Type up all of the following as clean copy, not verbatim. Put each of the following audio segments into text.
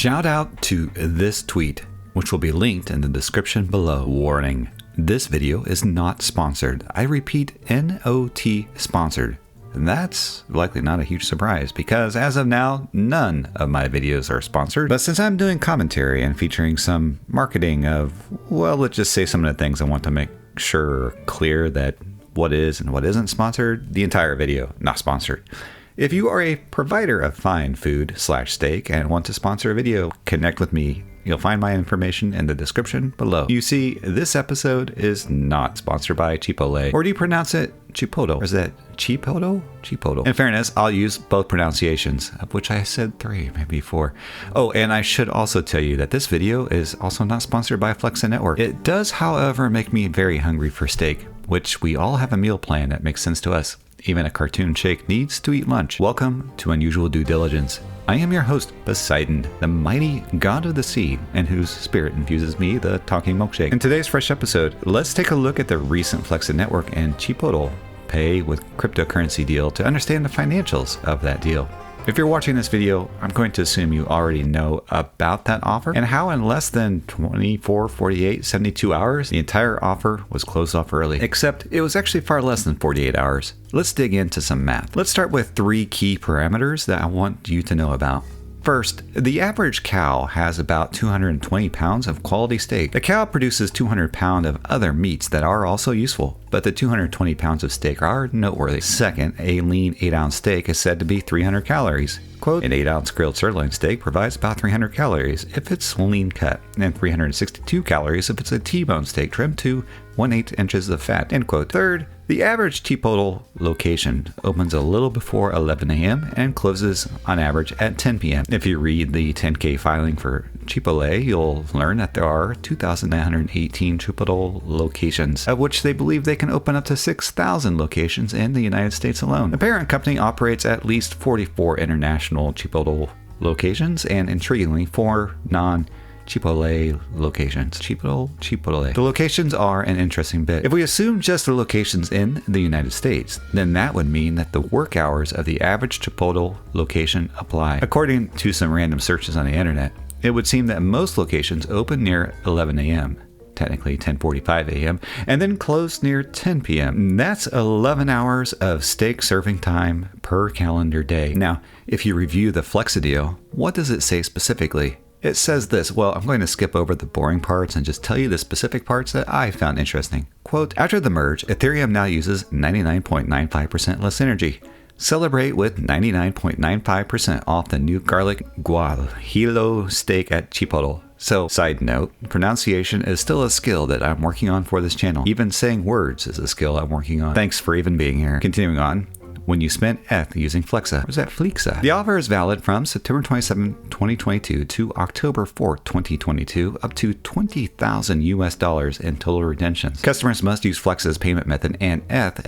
Shout out to this tweet, which will be linked in the description below. Warning, this video is not sponsored. I repeat, NOT sponsored. And that's likely not a huge surprise because as of now, none of my videos are sponsored. But since I'm doing commentary and featuring some marketing of, well, let's just say some of the things I want to make sure clear that what is and what isn't sponsored, the entire video not sponsored. If you are a provider of fine food/steak and want to sponsor a video, connect with me. You'll find my information in the description below. You see, this episode is not sponsored by Chipotle. Or do you pronounce it Chipotle? Or is that Chipotle? Chipotle. In fairness, I'll use both pronunciations, of which I said 3, maybe 4. Oh, and I should also tell you that this video is also not sponsored by Flexa Network. It does, however, make me very hungry for steak, which we all have a meal plan that makes sense to us. Even a cartoon shake needs to eat lunch. Welcome to Unusual Due Diligence. I am your host, Poseidon, the mighty god of the sea, and whose spirit infuses me, the talking milkshake. In today's fresh episode, let's take a look at the recent Flexa Network and Chipotle pay with cryptocurrency deal to understand the financials of that deal. If you're watching this video, I'm going to assume you already know about that offer and how in less than 24, 48, 72 hours, the entire offer was closed off early. Except it was actually far less than 48 hours. Let's dig into some math. Let's start with 3 key parameters that I want you to know about. First, the average cow has about 220 pounds of quality steak. The cow produces 200 pounds of other meats that are also useful, but the 220 pounds of steak are noteworthy. Second, a lean 8-ounce steak is said to be 300 calories. Quote, an 8-ounce grilled sirloin steak provides about 300 calories if it's lean cut, and 362 calories if it's a T-bone steak trimmed to 1/8 inches of fat, end quote. Third, the average Chipotle location opens a little before 11 a.m. and closes on average at 10 p.m. If you read the 10K filing for Chipotle, you'll learn that there are 2,918 Chipotle locations, of which they believe they can open up to 6,000 locations in the United States alone. The parent company operates at least 44 international Chipotle locations and, intriguingly, 4 non-Chipotle locations. Chipotle. The locations are an interesting bit. If we assume just the locations in the United States, then that would mean that the work hours of the average Chipotle location apply. According to some random searches on the internet, it would seem that most locations open near 11 a.m., technically 10:45 a.m., and then close near 10 p.m. That's 11 hours of steak serving time per calendar day. Now, if you review the Flexa deal, what does it say specifically? It says this. Well, I'm going to skip over the boring parts and just tell you the specific parts that I found interesting. Quote, after the merge, Ethereum now uses 99.95% less energy. Celebrate with 99.95% off the new garlic guajillo steak at Chipotle. So, side note, pronunciation is still a skill that I'm working on for this channel. Even saying words is a skill I'm working on. Thanks for even being here. Continuing on. When you spent ETH using Flexa. Or is that Flexa? The offer is valid from September 27, 2022 to October 4, 2022, up to $20,000 US in total redemptions. Customers must use Flexa's payment method and ETH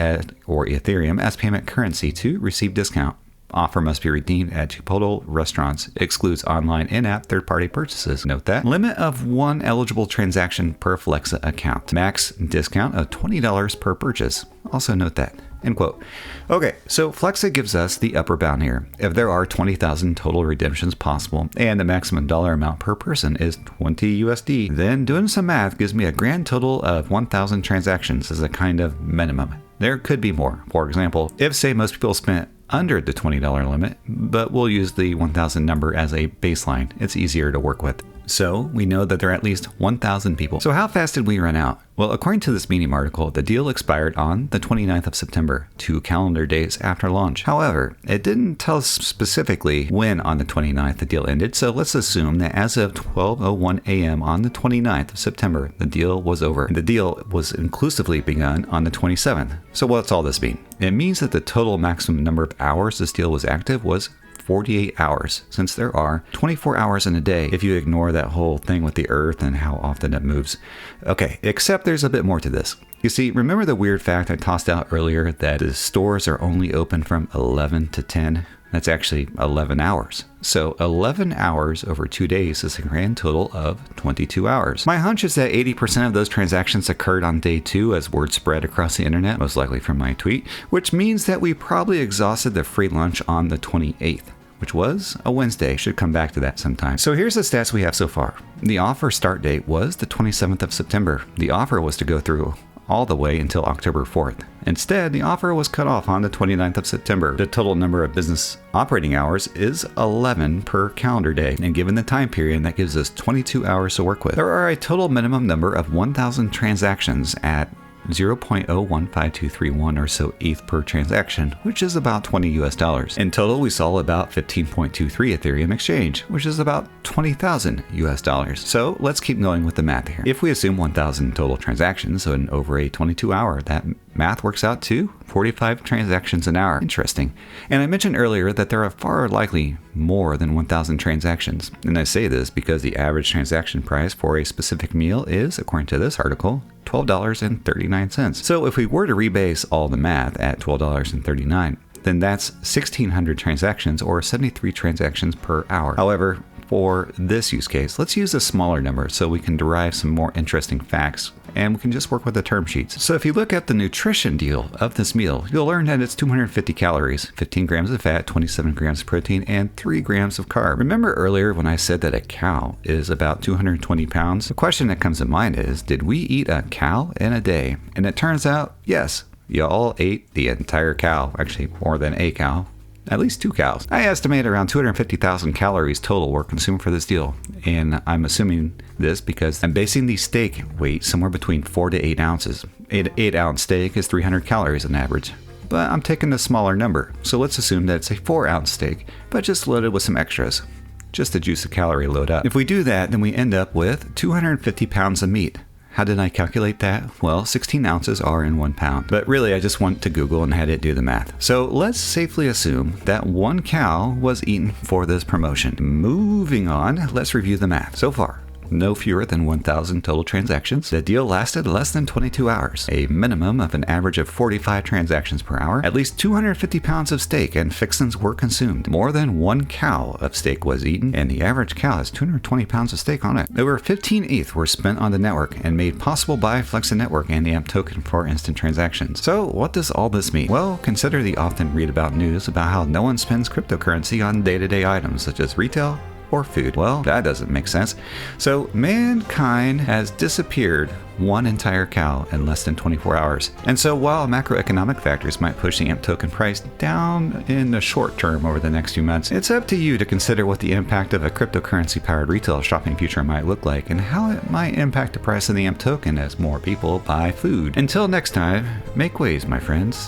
or Ethereum as payment currency to receive discount. Offer must be redeemed at Chipotle restaurants. Excludes online in-app third-party purchases. Note that. Limit of 1 eligible transaction per Flexa account. Max discount of $20 per purchase. Also note that. End quote. Okay, so Flexa gives us the upper bound here. If there are 20,000 total redemptions possible and the maximum dollar amount per person is 20 USD, then doing some math gives me a grand total of 1,000 transactions as a kind of minimum. There could be more. For example, if say most people spent under the $20 limit, but we'll use the 1,000 number as a baseline. It's easier to work with. So we know that there are at least 1,000 people. So how fast did we run out? Well, according to this Medium article, the deal expired on the 29th of September, 2 calendar days after launch. However, it didn't tell us specifically when on the 29th the deal ended, so let's assume that as of 12:01 a.m. on the 29th of September, the deal was over. The deal was inclusively begun on the 27th. So what's all this mean? It means that the total maximum number of hours this deal was active was 48 hours, since there are 24 hours in a day if you ignore that whole thing with the earth and how often it moves. Okay, except there's a bit more to this. You see, remember the weird fact I tossed out earlier that the stores are only open from 11 to 10? That's actually 11 hours. So 11 hours over 2 days is a grand total of 22 hours. My hunch is that 80% of those transactions occurred on day 2 as word spread across the internet, most likely from my tweet, which means that we probably exhausted the free lunch on the 28th. which was a Wednesday. Should come back to that sometime. So here's the stats we have so far. The offer start date was the 27th of September. The offer was to go through all the way until October 4th. Instead, the offer was cut off on the 29th of September. The total number of business operating hours is 11 per calendar day, and given the time period, that gives us 22 hours to work with. There are a total minimum number of 1,000 transactions at 0.015231 or so ETH per transaction, which is about $20 US. In total, we saw about 15.23 Ethereum exchange, which is about $20,000 US. So let's keep going with the math here. If we assume 1,000 total transactions, so in over a 22-hour, that math works out to 45 transactions an hour. Interesting. And I mentioned earlier that there are far likely more than 1,000 transactions. And I say this because the average transaction price for a specific meal is, according to this article, $12.39. So if we were to rebase all the math at $12.39, then that's 1,600 transactions or 73 transactions per hour. However, for this use case, let's use a smaller number so we can derive some more interesting facts, and we can just work with the term sheets. So if you look at the nutrition deal of this meal, you'll learn that it's 250 calories, 15 grams of fat, 27 grams of protein, and 3 grams of carb. Remember earlier when I said that a cow is about 220 pounds? The question that comes to mind is, did we eat a cow in a day? And it turns out, yes, you all ate the entire cow, actually more than a cow. At least 2 cows. I estimate around 250,000 calories total were consumed for this deal. And I'm assuming this because I'm basing the steak weight somewhere between 4 to 8 ounces. 8-ounce steak is 300 calories on average. But I'm taking a smaller number. So let's assume that it's a 4-ounce steak, but just loaded with some extras, just to juice the calorie load up. If we do that, then we end up with 250 pounds of meat. How did I calculate that? Well, 16 ounces are in 1 pound. But really, I just went to Google and had it do the math. So let's safely assume that 1 cow was eaten for this promotion. Moving on, let's review the math so far. No fewer than 1,000 total transactions. The deal lasted less than 22 hours. A minimum of an average of 45 transactions per hour. At least 250 pounds of steak and fixins were consumed. More than 1 cow of steak was eaten, and the average cow has 220 pounds of steak on it. Over 15 ETH were spent on the network and made possible by Flexa Network and the AMP token for instant transactions. So what does all this mean? Well, consider the often read about news about how no one spends cryptocurrency on day-to-day items such as retail or food. Well, that doesn't make sense. So mankind has disappeared 1 entire cow in less than 24 hours. And so while macroeconomic factors might push the AMP token price down in the short term over the next few months, it's up to you to consider what the impact of a cryptocurrency powered retail shopping future might look like and how it might impact the price of the AMP token as more people buy food. Until next time, make waves, my friends.